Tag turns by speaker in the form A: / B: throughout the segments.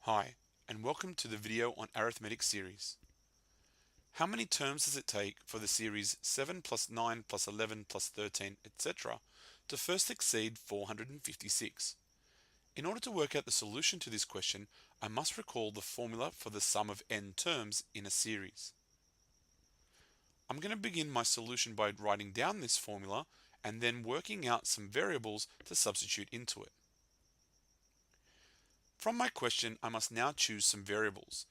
A: Hi, and welcome to the video on arithmetic series. How many terms does it take for the series 7 plus 9 plus 11 plus 13, etc. to first exceed 456? In order to work out the solution to this question, I must recall the formula for the sum of n terms in a series. I'm going to begin my solution by writing down this formula and then working out some variables to substitute into it. From my question, I must now choose some variables.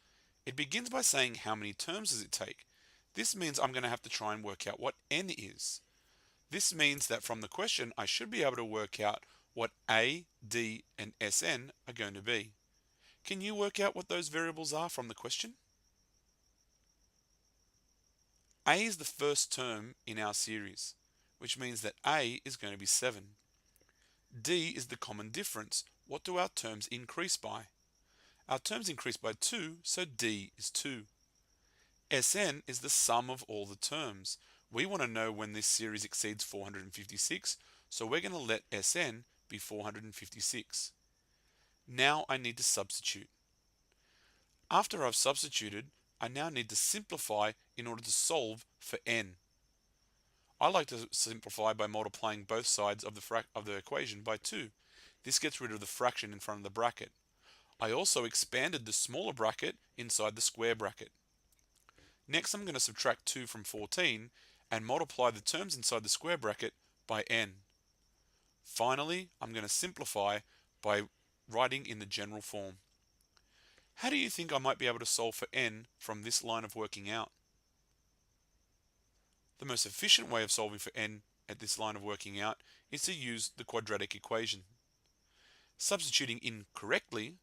A: It begins by saying how many terms does it take. This means I'm going to have to try and work out what n is. This means that from the question, I should be able to work out what a, d, and sn are going to be. Can you work out what those variables are from the question? A is the first term in our series, which means that a is going to be 7. D is the common difference. What do our terms increase by? Our terms increase by 2, so D is 2. Sn is the sum of all the terms. We want to know when this series exceeds 456, so we're going to let Sn be 456. Now I need to substitute. After I've substituted, I now need to simplify in order to solve for n. I like to simplify by multiplying both sides of the equation by 2. This gets rid of the fraction in front of the bracket. I also expanded the smaller bracket inside the square bracket. Next, I'm going to subtract 2 from 14 and multiply the terms inside the square bracket by n. Finally, I'm going to simplify by writing in the general form. How do you think I might be able to solve for n from this line of working out? The most efficient way of solving for n at this line of working out is to use the quadratic equation. Substituting in correctly,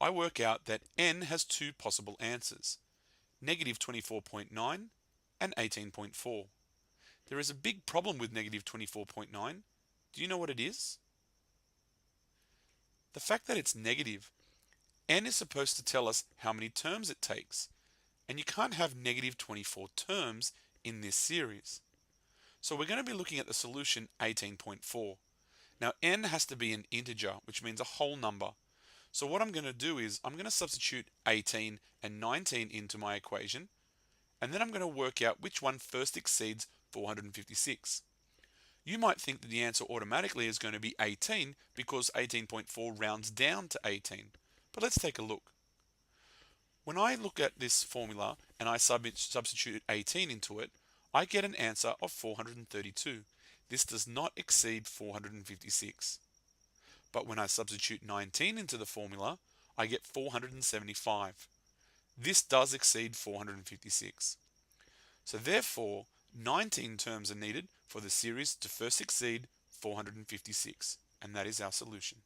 A: I work out that n has two possible answers, negative 24.9 and 18.4. There is a big problem with negative 24.9. Do you know what it is? The fact that it's negative. N is supposed to tell us how many terms it takes, and you can't have negative 24 terms in this series. So we're going to be looking at the solution 18.4. Now n has to be an integer, which means a whole number. So what I'm going to do is I'm going to substitute 18 and 19 into my equation, and then I'm going to work out which one first exceeds 456. You might think that the answer automatically is going to be 18 because 18.4 rounds down to 18. But let's take a look. When I look at this formula and I substitute 18 into it, I get an answer of 432. This does not exceed 456. But when I substitute 19 into the formula, I get 475. This does exceed 456. So therefore, 19 terms are needed for the series to first exceed 456, and that is our solution.